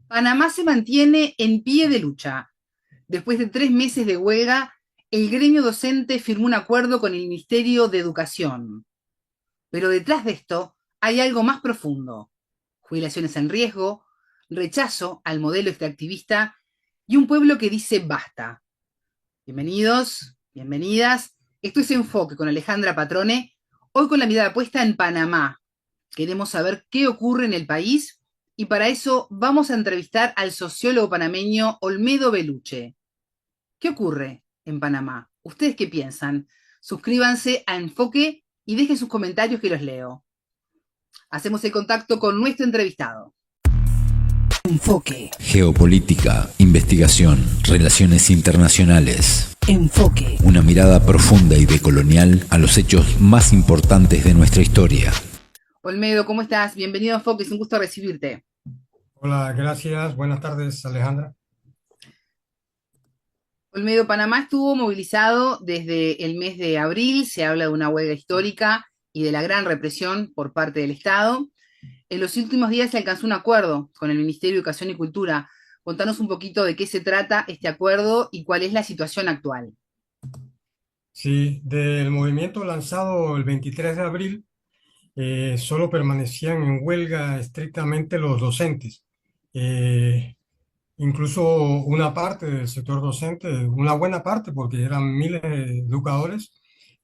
Panamá se mantiene en pie de lucha. Después de 3 meses de huelga, el gremio docente firmó un acuerdo con el Ministerio de Educación. Pero detrás de esto hay algo más profundo. Jubilaciones en riesgo, rechazo al modelo extractivista y un pueblo que dice basta. Bienvenidos, bienvenidas. Esto es Enfoque con Alejandra Patrone. Hoy con la mirada puesta en Panamá. Queremos saber qué ocurre en el país y para eso vamos a entrevistar al sociólogo panameño Olmedo Beluche. ¿Qué ocurre en Panamá? ¿Ustedes qué piensan? Suscríbanse a Enfoque y dejen sus comentarios que los leo. Hacemos el contacto con nuestro entrevistado. Enfoque. Geopolítica, investigación, relaciones internacionales. Enfoque. Una mirada profunda y decolonial a los hechos más importantes de nuestra historia. Olmedo, ¿cómo estás? Bienvenido a Enfoque, es un gusto recibirte. Hola, gracias. Buenas tardes, Alejandra. Olmedo, Panamá estuvo movilizado desde el mes de abril, se habla de una huelga histórica y de la gran represión por parte del Estado. En los últimos días se alcanzó un acuerdo con el Ministerio de Educación y Cultura. Contanos un poquito de qué se trata este acuerdo y cuál es la situación actual. Sí, del movimiento lanzado el 23 de abril, solo permanecían en huelga estrictamente los docentes. Eh, Incluso una parte del sector docente, una buena parte, porque eran miles de educadores,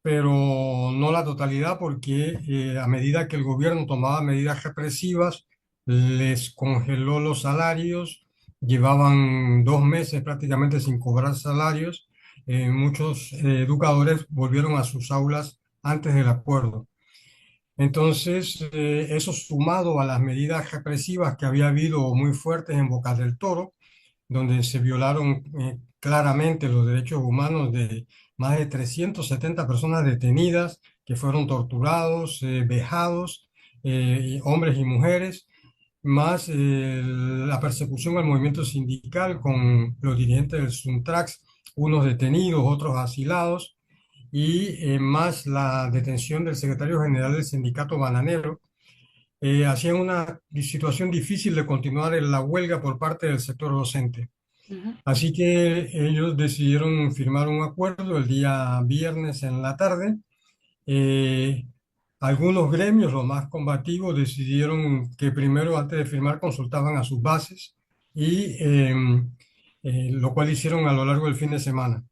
pero no la totalidad, porque a medida que el gobierno tomaba medidas represivas, les congeló los salarios, llevaban 2 meses prácticamente sin cobrar salarios. Muchos educadores volvieron a sus aulas antes del acuerdo. Entonces, eso sumado a las medidas represivas que había habido muy fuertes en Bocas del Toro, donde se violaron claramente los derechos humanos de más de 370 personas detenidas, que fueron torturados, vejados, hombres y mujeres, más la persecución al movimiento sindical con los dirigentes del Suntrax, unos detenidos, otros asilados, y más la detención del secretario general del sindicato bananero, hacían una situación difícil de continuar en la huelga por parte del sector docente. Uh -huh. Así que ellos decidieron firmar un acuerdo el día viernes en la tarde. Eh, Algunos gremios, los más combativos, decidieron que primero, antes de firmar, consultaban a sus bases y lo cual hicieron a lo largo del fin de semana.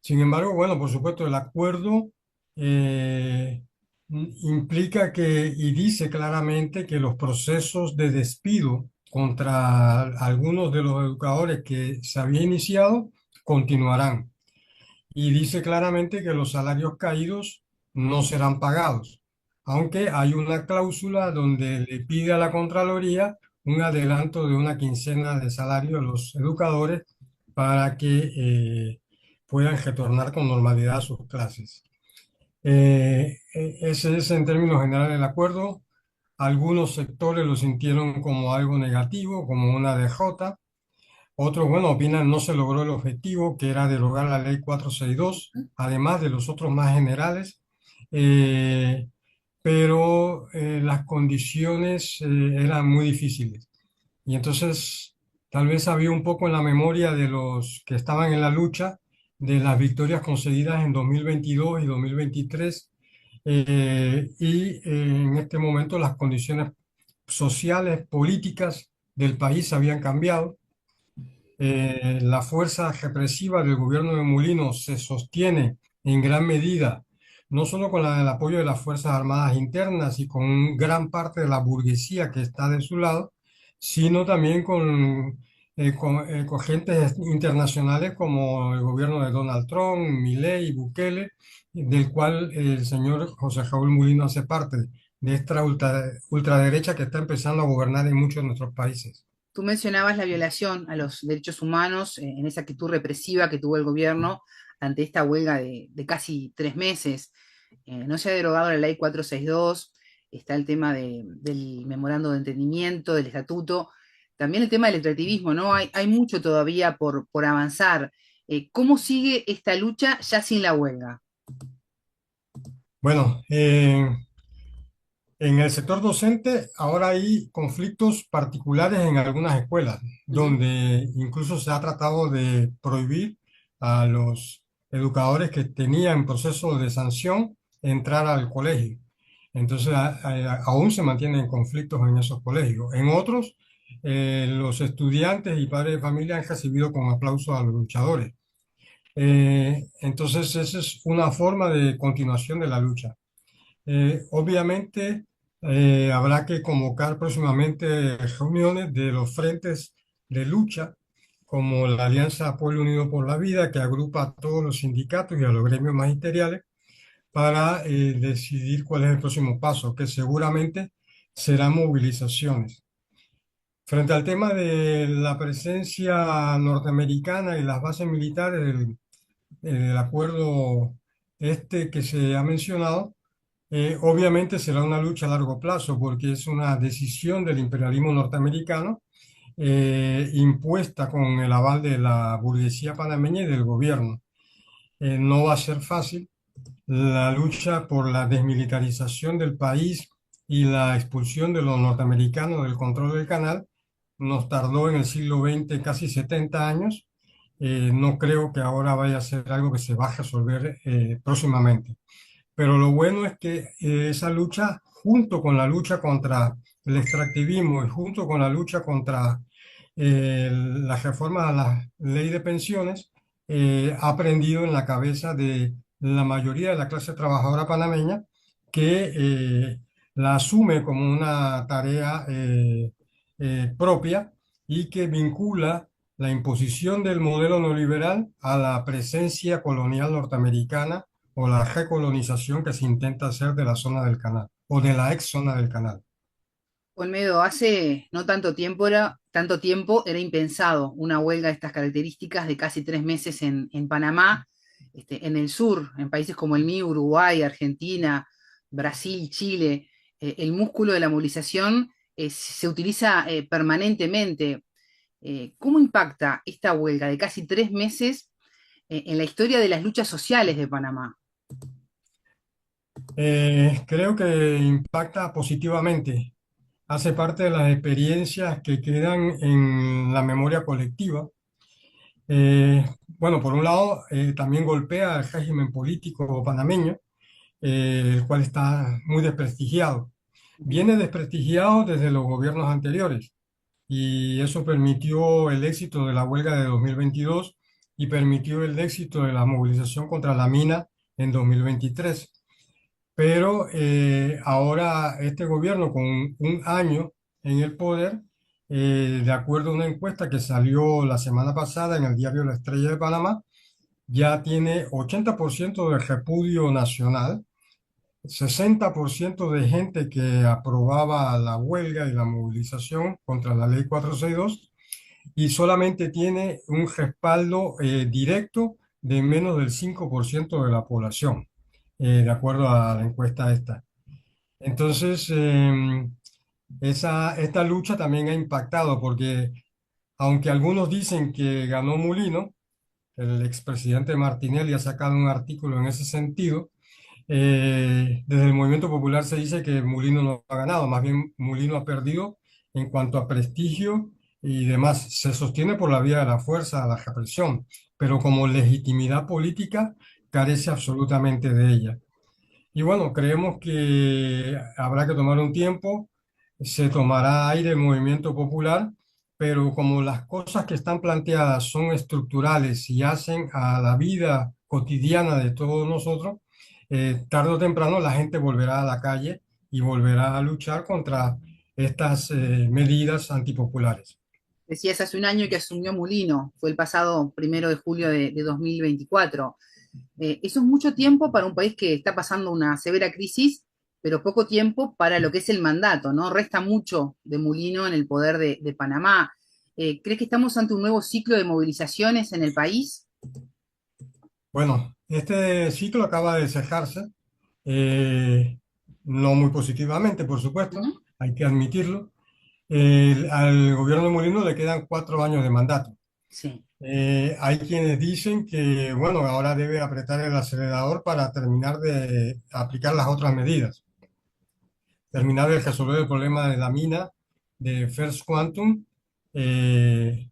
Sin embargo, bueno, por supuesto, el acuerdo eh, implica que y dice claramente que los procesos de despido contra algunos de los educadores que se había iniciado continuarán. Y dice claramente que los salarios caídos no serán pagados, aunque hay una cláusula donde le pide a la Contraloría un adelanto de una quincena de salario a los educadores para que puedan retornar con normalidad a sus clases. Ese es en términos generales el acuerdo. Algunos sectores lo sintieron como algo negativo, como una derrota. Otros, bueno, opinan no se logró el objetivo, que era derogar la ley 462, además de los otros más generales. Eh, pero las condiciones eran muy difíciles. Y entonces tal vez había un poco en la memoria de los que estaban en la lucha de las victorias conseguidas en 2022 y 2023. En este momento las condiciones sociales, políticas del país habían cambiado. La fuerza represiva del gobierno de Molinos se sostiene en gran medida, no solo con el apoyo de las Fuerzas Armadas internas y con gran parte de la burguesía que está de su lado, sino también con agentes internacionales como el gobierno de Donald Trump, Milei y Bukele, del cual el señor José Raúl Mulino hace parte de esta ultraderecha que está empezando a gobernar en muchos de nuestros países. Tú mencionabas la violación a los derechos humanos en esa actitud represiva que tuvo el gobierno ante esta huelga de casi 3 meses. No se ha derogado la ley 462, está el tema del memorando de entendimiento, del estatuto, también el tema del extractivismo, ¿no? Hay mucho todavía por avanzar. ¿Cómo sigue esta lucha ya sin la huelga? Bueno, En el sector docente, ahora hay conflictos particulares en algunas escuelas, Ujú. donde incluso se ha tratado de prohibir a los educadores que tenían proceso de sanción entrar al colegio. Entonces, aún se mantienen conflictos en esos colegios. En otros, los estudiantes y padres de familia han recibido con aplauso a los luchadores. Entonces, esa es una forma de continuación de la lucha. Obviamente, habrá que convocar próximamente reuniones de los frentes de lucha, como la Alianza Pueblo Unido por la Vida, que agrupa a todos los sindicatos y a los gremios magisteriales, para decidir cuál es el próximo paso, que seguramente serán movilizaciones. Frente al tema de la presencia norteamericana y las bases militares del acuerdo este que se ha mencionado, obviamente será una lucha a largo plazo porque es una decisión del imperialismo norteamericano, impuesta con el aval de la burguesía panameña y del gobierno. No va a ser fácil. La lucha por la desmilitarización del país y la expulsión de los norteamericanos del control del canal nos tardó en el siglo XX casi 70 años. No creo que ahora vaya a ser algo que se va a resolver próximamente. Pero lo bueno es que esa lucha, junto con la lucha contra el extractivismo y junto con la lucha contra las reformas a la ley de pensiones, ha prendido en la cabeza de la mayoría de la clase trabajadora panameña, que la asume como una tarea propia y que vincula la imposición del modelo neoliberal a la presencia colonial norteamericana o la recolonización que se intenta hacer de la zona del canal o de la ex zona del canal. Olmedo, hace no tanto tiempo era impensado una huelga de estas características de casi 3 meses en Panamá, en el sur, en países como el mío, Uruguay, Argentina, Brasil, Chile. El músculo de la movilización se utiliza permanentemente. ¿Cómo impacta esta huelga de casi 3 meses en la historia de las luchas sociales de Panamá? Creo que impacta positivamente, hace parte de las experiencias que quedan en la memoria colectiva. Bueno, por un lado, también golpea el régimen político panameño, el cual está muy desprestigiado. Ujú. Viene desprestigiado desde los gobiernos anteriores y eso permitió el éxito de la huelga de 2022 y permitió el éxito de la movilización contra la mina en 2023. Pero ahora este gobierno con un año en el poder, de acuerdo a una encuesta que salió la semana pasada en el diario La Estrella de Panamá, ya tiene 80% de repudio nacional, 60% de gente que aprobaba la huelga y la movilización contra la ley 462 y solamente tiene un respaldo directo de menos del 5% de la población, de acuerdo a la encuesta esta. Entonces, esta lucha también ha impactado porque aunque algunos dicen que ganó Mulino, el expresidente Martinelli ha sacado un artículo en ese sentido. Desde el Movimiento Popular se dice que Mulino no ha ganado, más bien Mulino ha perdido en cuanto a prestigio y demás. Se sostiene por la vía de la fuerza, la represión, pero como legitimidad política carece absolutamente de ella. Y bueno, creemos que habrá que tomar un tiempo, se tomará aire el movimiento popular, pero como las cosas que están planteadas son estructurales y hacen a la vida cotidiana de todos nosotros, tarde o temprano la gente volverá a la calle y volverá a luchar contra estas medidas antipopulares. Decías hace un año que asumió Mulino, fue el pasado 1 de julio de 2024. Eso es mucho tiempo para un país que está pasando una severa crisis, pero poco tiempo para lo que es el mandato, ¿no? Resta mucho de Mulino en el poder de Panamá. ¿Crees que estamos ante un nuevo ciclo de movilizaciones en el país? Bueno, este ciclo acaba de cejarse, eh, no muy positivamente, por supuesto, Ujú. hay que admitirlo. Al gobierno de Molino le quedan 4 años de mandato. Sí. Hay quienes dicen que, bueno, ahora debe apretar el acelerador para terminar de aplicar las otras medidas. terminar de resolver el problema de la mina de First Quantum, eh,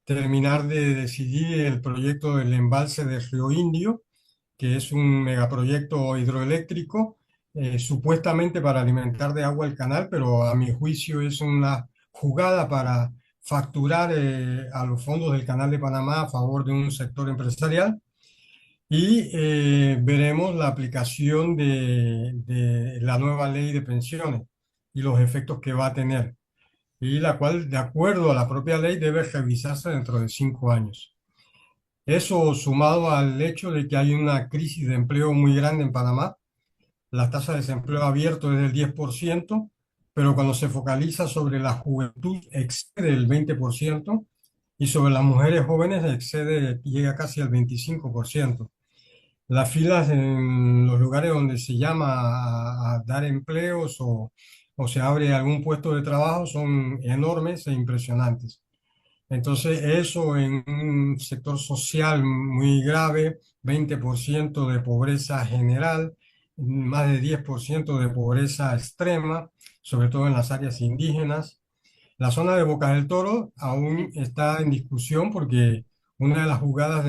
terminar de decidir el proyecto del embalse de Río Indio, que es un megaproyecto hidroeléctrico, supuestamente para alimentar de agua el canal, pero a mi juicio es una jugada para facturar a los fondos del Canal de Panamá a favor de un sector empresarial. Y veremos la aplicación de la nueva ley de pensiones y los efectos que va a tener, y la cual, de acuerdo a la propia ley, debe revisarse dentro de 5 años. Eso sumado al hecho de que hay una crisis de empleo muy grande en Panamá. La tasa de desempleo abierto es del 10%, pero cuando se focaliza sobre la juventud excede el 20% y sobre las mujeres jóvenes llega casi al 25%. Las filas en los lugares donde se llama a dar empleos o se abre algún puesto de trabajo son enormes e impresionantes. Entonces, eso en un sector social muy grave, 20% de pobreza general, más de 10% de pobreza extrema, sobre todo en las áreas indígenas. La zona de Bocas del Toro aún está en discusión porque una de las jugadas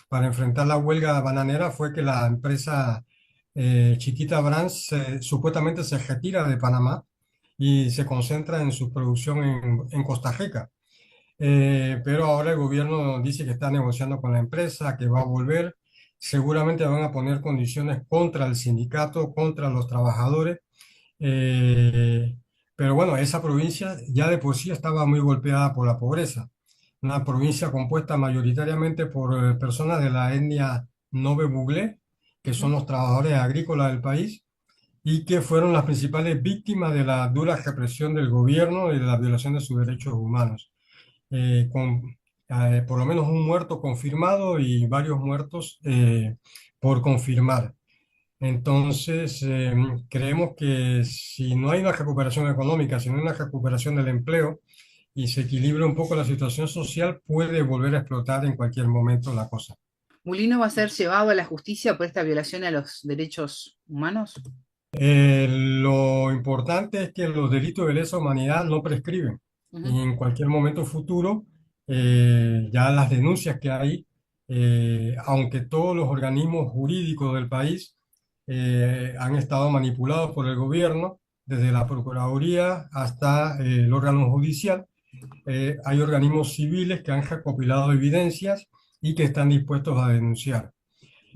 para enfrentar la huelga bananera fue que la empresa Chiquita Brands supuestamente se retira de Panamá y se concentra en su producción en Costa Rica. Pero ahora el gobierno dice que está negociando con la empresa, que va a volver. Seguramente van a poner condiciones contra el sindicato, contra los trabajadores. Eh, pero bueno, esa provincia ya de por sí estaba muy golpeada por la pobreza. Una provincia compuesta mayoritariamente por personas de la etnia Nobe Buglé, que son los trabajadores agrícolas del país y que fueron las principales víctimas de la dura represión del gobierno y de la violación de sus derechos humanos, con por lo menos un muerto confirmado y varios muertos por confirmar. Entonces, creemos que si no hay una recuperación económica, si no hay una recuperación del empleo y se equilibra un poco la situación social, puede volver a explotar en cualquier momento la cosa. ¿Mulino va a ser llevado a la justicia por esta violación a los derechos humanos? Lo importante es que los delitos de lesa humanidad no prescriben. Ujú. Y en cualquier momento futuro, ya las denuncias que hay, aunque todos los organismos jurídicos del país han estado manipulados por el gobierno, desde la Procuraduría hasta el órgano judicial, hay organismos civiles que han recopilado evidencias y que están dispuestos a denunciar.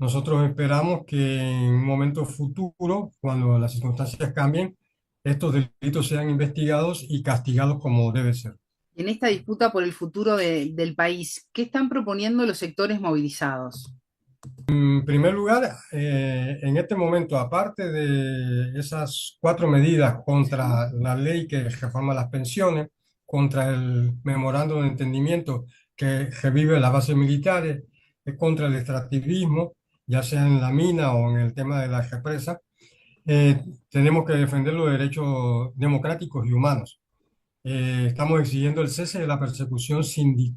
Nosotros esperamos que en un momento futuro, cuando las circunstancias cambien, estos delitos sean investigados y castigados como debe ser. En esta disputa por el futuro del país, ¿qué están proponiendo los sectores movilizados? En primer lugar, en este momento, aparte de esas 4 medidas contra la ley que reforma las pensiones, contra el memorándum de entendimiento que revive las bases militares, contra el extractivismo, ya sea en la mina o en el tema de la represa, tenemos que defender los derechos democráticos y humanos. Estamos exigiendo el cese de la persecución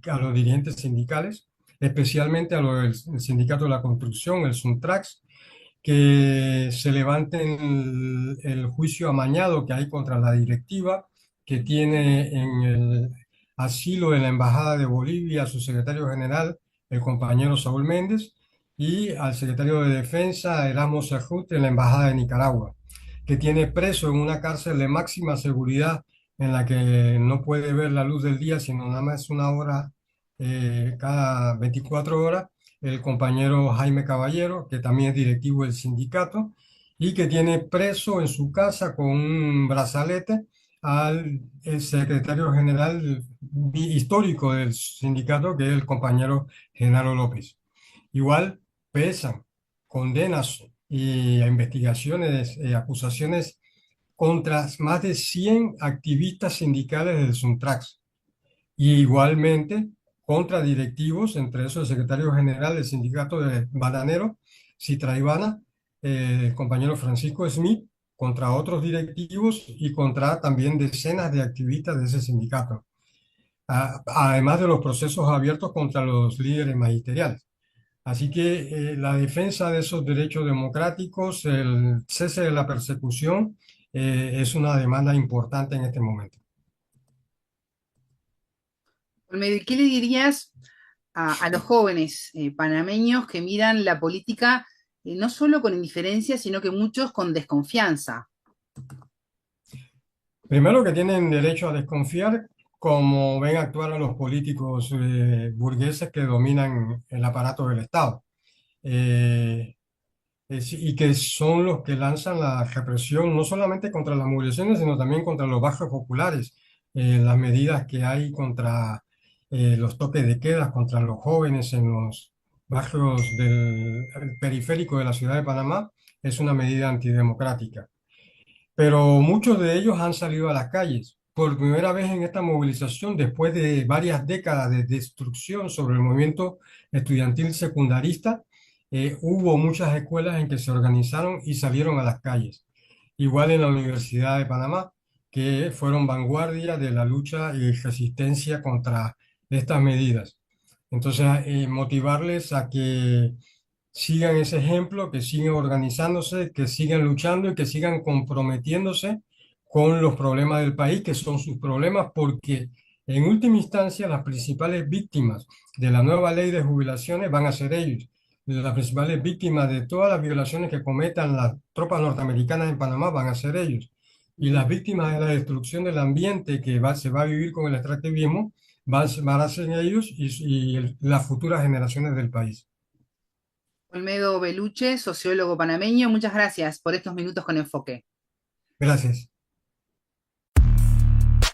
a los dirigentes sindicales, especialmente a los del Sindicato de la Construcción, el SUNTRAX, que se levanten el juicio amañado que hay contra la directiva que tiene en el asilo de la Embajada de Bolivia a su secretario general, el compañero Saúl Méndez, y al secretario de Defensa, Erasmo Serrut, en la Embajada de Nicaragua, que tiene preso en una cárcel de máxima seguridad en la que no puede ver la luz del día, sino nada más una hora cada 24 horas, el compañero Jaime Caballero, que también es directivo del sindicato y que tiene preso en su casa con un brazalete al el secretario general histórico del sindicato, que es el compañero Genaro López. Igual pesan condenas y investigaciones, acusaciones contra más de 100 activistas sindicales del Suntrax y igualmente contra directivos, entre esos el secretario general del sindicato de bananero, Citraibana, el compañero Francisco Smith, contra otros directivos y contra también decenas de activistas de ese sindicato, además de los procesos abiertos contra los líderes magisteriales. Así que la defensa de esos derechos democráticos, el cese de la persecución es una demanda importante en este momento. Olmedo, ¿y qué le dirías a los jóvenes panameños que miran la política no solo con indiferencia, sino que muchos con desconfianza? Primero que tienen derecho a desconfiar como ven actuar a los políticos burgueses que dominan el aparato del Estado. Eh, y que son los que lanzan la represión no solamente contra las movilizaciones, sino también contra los barrios populares, las medidas que hay contra los toques de queda, contra los jóvenes en los barrios del periférico de la ciudad de Panamá, es una medida antidemocrática. Pero muchos de ellos han salido a las calles. Por primera vez en esta movilización, después de varias décadas de destrucción sobre el movimiento estudiantil secundarista, hubo muchas escuelas en que se organizaron y salieron a las calles. Igual en la Universidad de Panamá, que fueron vanguardia de la lucha y resistencia contra estas medidas. Entonces, motivarles a que sigan ese ejemplo, que sigan organizándose, que sigan luchando y que sigan comprometiéndose con los problemas del país, que son sus problemas, porque en última instancia las principales víctimas de la nueva ley de jubilaciones van a ser ellos. Las principales víctimas de todas las violaciones que cometan las tropas norteamericanas en Panamá van a ser ellos. Y las víctimas de la destrucción del ambiente que se va a vivir con el extractivismo van a ser ellos y las futuras generaciones del país. Olmedo Beluche, sociólogo panameño, muchas gracias por estos minutos con Enfoque. Gracias.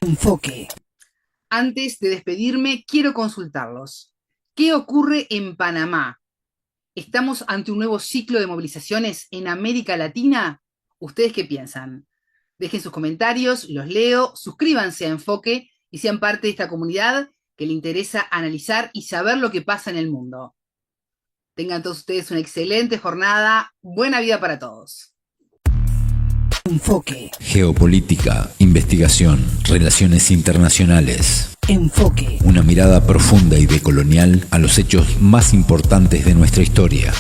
Enfoque. Antes de despedirme, quiero consultarlos. ¿Qué ocurre en Panamá? ¿Estamos ante un nuevo ciclo de movilizaciones en América Latina? ¿Ustedes qué piensan? Dejen sus comentarios, los leo, suscríbanse a Enfoque y sean parte de esta comunidad que le interesa analizar y saber lo que pasa en el mundo. Tengan todos ustedes una excelente jornada. Buena vida para todos. Enfoque. Geopolítica, investigación, relaciones internacionales. Enfoque. Una mirada profunda y decolonial a los hechos más importantes de nuestra historia.